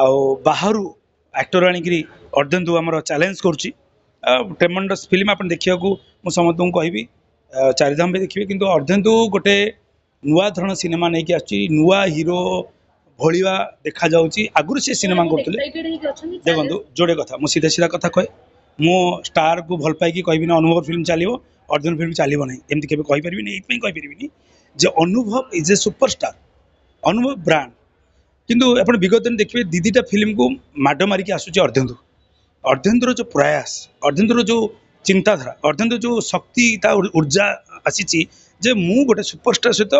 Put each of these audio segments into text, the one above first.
बाहर एक्टर आनिकी अर्धेन्दु आमर challenge करुच्ची ट्रेमेंडस film आप देखा मुझे समस्त को कहबी चारिधाम भी देखिए किंतु अर्धेन्दु गोटे नुआ धरण सिनेमा नहीं कि आसुची नुआ हीरो भलिया देखा जाउची आगुरी से सिनेमा करते देखो जोड़े कथा मु सीधा सीधा कथा कहे मो स्टार को भल पाई कहबी ना अनुभव फिल्म चलो अर्जुन फिल्म चलो ना एमती केवे कहीपरि ये कहीपरि जे अनुभव इज ए सुपरस्टार अनुभव ब्रांड किंतु आप विगत दिन देखिए दीदीटा फिल्म को माड मारिकी आसूची अर्धेन्दु अर्धेन्दुर जो प्रयास अर्धेन्दुर जो चिंताधारा अर्धेन्दु जो शक्ति ता ऊर्जा आसी जे मु गोटे सुपरस्टार सहित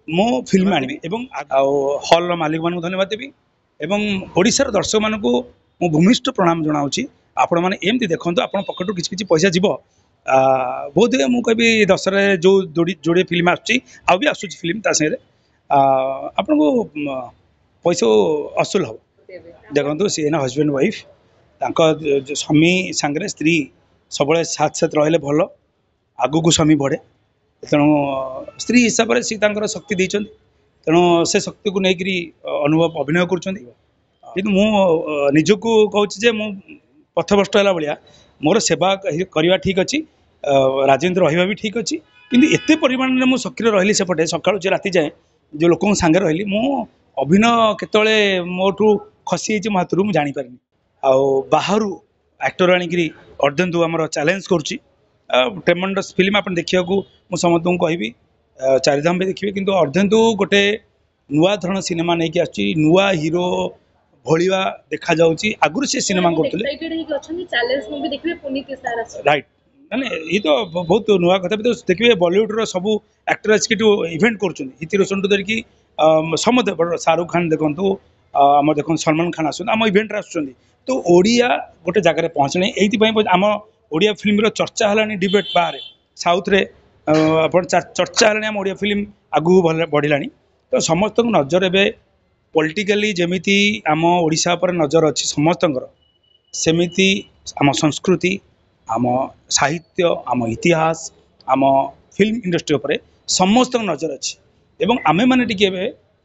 मो फिल्म आनी हॉल मालिक मान धन्यवाद देवी एवं ओडिशार दर्शक मान को मु भूमिष्ठ प्रणाम जनाऊँगी आपण मैंने एमती देखो आप पकेटू किसी पैसा जीव बोध हुए मुझे दशहरा जो जोड़े फिल्म आसुची भी आसूची फिल्म तांगे आपन को पैसा असुल हम देखो सी ना हजबैंड वाइफ स्वामी सांगे स्त्री सब साथ साथ रही भल आगू को स्वामी बढ़े तेणु स्त्री हिसाब से सी शक्ति देते तेणु से शक्ति को लेकर अनुभव अभिनय करजको कहूँ मु पथभ्रष्ट है भाया मोर सेवा करवा ठीक अच्छी राजेन्द्र रहा भी ठीक अच्छी किंतु एते परिमाण में मुझे सक्रिय रही सेपटे सका राति जाए जो लोक सांगे रही मु अभिनय केतले मोठू खसी मो हाथ मुझे जापारे बाहर एक्टर आनिकी अर्धेन्दु आमर चैलेंज करुच्ची ट्रेमेंडस फिल्म आप देखा मुझे समस्त को कहबी चारिधाम भी देखिए किंतु अर्धेन्दु गोटे नुआ धरण सिनेमा नहीं कि आसुची नुआ हीरो भलिया देखा जाउची आगुरी से सिनेमा करते राइट मैंने ये तो बहुत नुआ कथा भी तो देखिए बॉलीवुड सबू एक्टर एक्जिक्यूटिव इवेंट कर हिति रोशन टू धरिकी समस्त शाहरुख खान देखु आम देख सलमान खान आम इवेंट आसुँच तो ओडिया गोटे जगह पहुँचने ये आम ओडिया फिल्म चर्चा है डिबेट बाहर साउथ रे चर्चा है आम ओडिया फिल्म आगू बढ़ला तो समस्त नजर ए पॉलिटिकली जमीती आम ओडिशा पर नजर अच्छी समस्त सेमिति आम संस्कृति आम साहित्य आम इतिहास आम फिल्म इंडस्ट्री पर समस्त नजर अच्छी एवं आमे माने टिके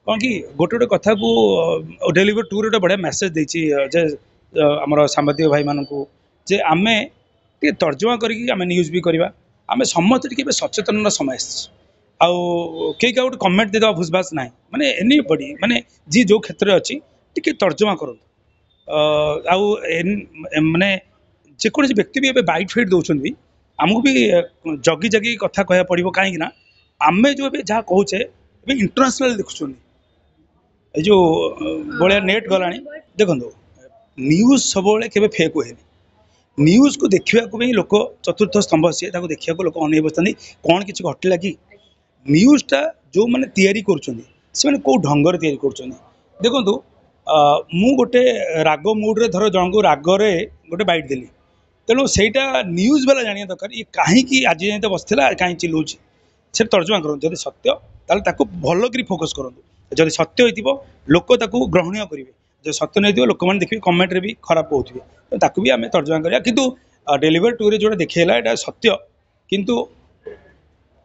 कौन कि गोटे गोटे कथा को डेलीवर टूर गोटे बढ़िया मेसेज देछि आमर सांबादिक भाई मानू जे आमे टे तर्जमा करके आमे न्यूज भी करवा आमे समस्त टिके सचेतन समय आउ कई क्या गोटे कमेंट देदेवा भूसभास ना माने एनी बडी माने जी जो क्षेत्र अच्छी टिके तर्जमा करूँ आउ माने जेकोसी व्यक्ति भी बाइट फाइट दौरान भी आमको भी जगी जगी कथा कह पड़ो कहीं आमे जो जहाँ कहे इंटरनेशनल देखुं जो भाया नेट गला देखो न्यूज सब के फेक हुए न्यूज को देखा लोक चतुर्थ स्तंभ सी देखा लोक अन बसता कौन कि घटला कि न्यूजटा जो मैंने तैयारी कर कौ ढंग से तैयारी कर देखु मु गोटे राग मुड्रे धर जन को रागरे गोटे बैट देली तेणु सहीटा न्यूज वाला जाना दरकार ये कहीं आज जाए बसला कहीं चिल्लाऊँ से तर्जमा करूँ जब सत्य ताकू भल कर फोकस करूँ जब सत्य हो लोक ग्रहणीय करेंगे जो सत्य नहीं लोक मैंने देखिए कमेंट भी खराब होते ताकू भी आम तर्जमा करा कि डेलीवर टूर जो देखला यहाँ सत्य किंतु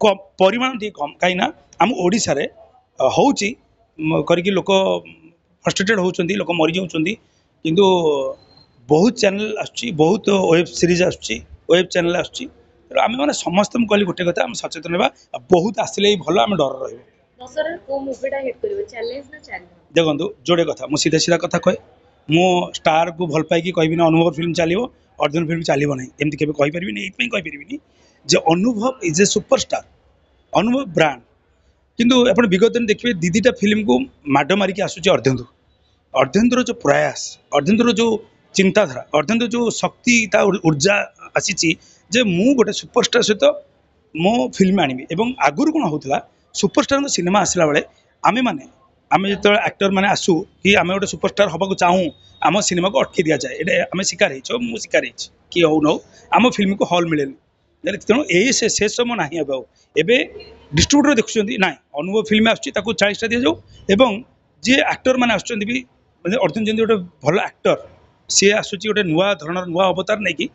परिमाण टी कम कहीं आम ओडिशा रे होची करके लोक फ्रस्ट्रेटेड होती लोक मरी जाऊँच किंतु बहुत चैनल आसुची बहुत वेब सीरीज आसुची वेब चैनल आसुची आम मैंने समस्त कहली गोटे कथा आम सचेतन होगा बहुत आसिले ही भल आम डर देखो जोड़े कथा मुझे सीधा सीधा कथा कहे मो स्टार को भल पाई कहबी ना अनुभव फिल्म चलो अर्जुन फिल्म चलो ना एमती केवे कहीपरि ये कहीपरि जे अनुभव इज ए सुपरस्टार अनुभव ब्रांड किंतु आप विगत दिन देखिए दीदीटा फिल्म को माड मारिकी आसूची अर्धेन्दु अर्धेन्दुर जो प्रयास अर्धेन्दुर जो चिंताधारा अर्धेन्दु जो शक्ति ता ऊर्जा आसी जे मु गोटे सुपरस्टार सहित मो फिल्म आनी एवं आगुरी कौन होता सुपरस्टार सिनेमा आसला बेले आमे माने आम जो एक्टर मैंने आसू कि आम गोटे सुपरस्टार हवा चाहूँ आम सिनेमा को अटके दि जाए ये आम शिकार हो शिकार कि हो न आम फिल्म को हल मिले तेणु ये से समय ना एवं डिस्ट्रीब्यूटर देखुं ना अनुभव फिल्म आसूँ 40टा दि जाऊ एवं जी एक्टर मैंने आसुँच भी अर्जुन जमी गोटे भल एक्टर सी आसूँ गोटे नुआ धरण नुआ अवतार नहीं कि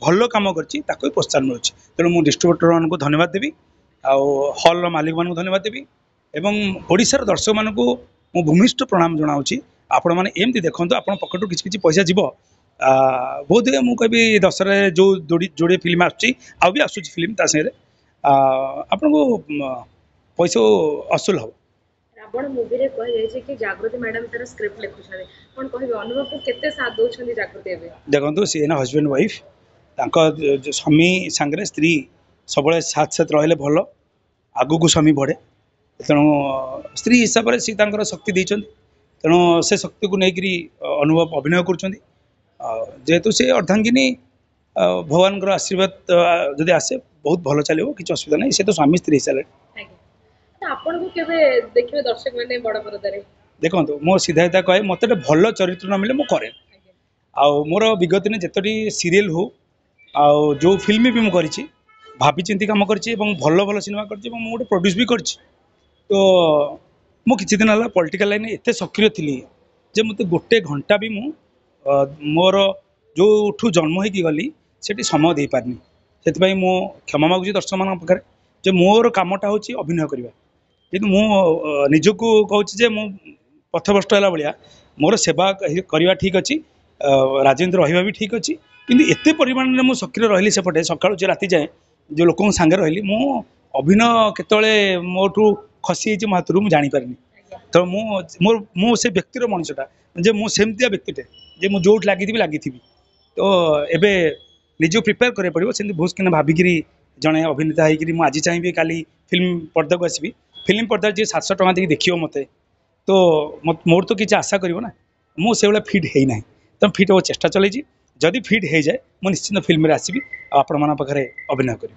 भल कम कर प्रोत्साहन मिलूँ तेणु मुझे डिस्ट्रीब्यूटर मानक धन्यवाद देवी हॉल मालिक मान धन्यवाद देवी एवं ओडिशार दर्शक मान को मु भूमिष्ठ प्रणाम जनाऊँगी आपण मैंने एमती देखो आप पकेट किसी पैसा जीव बहुत मुझे कह दशहरा जो जोड़े फिल्म आउ भी आसूँ फिल्म सागे आपन को पैसा असूल हम रावण मूवी रे कहि जाय छै कि जागृति मैडम तार स्क्रिप्ट लिखुछारे कोन कहबे अनुभव को केते साथ दोछन्ती जागृति एबे देखो सी एना हजबैंड वाइफ स्वामी सांगे स्त्री सब साथ साथ रहिले भल आगु को स्वामी बढ़े तेणु स्त्री हिसाब से सी शक्ति देते तेणु से शक्ति को लेकर अनुभव अभिनय करेतु से अर्धांगिनी भगवान आशीर्वाद जदि आसे बहुत भल चलो कि असुविधा नहीं से तो स्वामी स्त्री हिसाब से आपन को केबे देखिबे दर्शक माने बड़ परदारे देखो मो सीधा सीधा कहे मत भल चरित्र न मिले मुझे आउ मोर विगत दिन जितटी सीरियल हो आउ जो फिल्म भी मुझे भाभी चिंती कम कर भल भल सिनेमा कर प्रोड्यूस भी कर तो मु किछि दिन है पॉलिटिकल लाइन एत सक्रिय थी जे मत गोटे घंटा भी मु मोर जो उठू जन्म हो गली से समय दे पारनी से मु क्षमा मागुची दर्शक मान पाखे जे मोर कामटा हूँ अभिनय करवा कि निजक कहूँ मु पथभ्रष्ट है भाया मोर सेवा करवा ठीक अच्छी राजेन्द्र रहा भी ठीक अच्छी कि एत परिमाण में मुझे सक्रिय रही सेपटे सका राति जाए जो लोक सांगे रही मु अभिनय केतले मोठू खसी मो हाथ मुझे जापारे तो मो से व्यक्तिर मनुष्यटा जे मुझे व्यक्तिटे जे मुझे जो लगी तो एबे निज प्रिपेयर करा पड़ो से बहुत कि भाविकी जड़े अभिनेता होगी आज चाहिए काली फिल्म पर्दा को आसबि फिल्म पर्दा जी 700 टका देख देखियो मते तो मोर तो किसी आशा करिवो ना मुझे भाया फिट है ना तो फिट हो चेष्टा चलती जदि फिट हो जाए मुझे निश्चित फिल्म आसबि आपण मान पाखे अभिनय करी।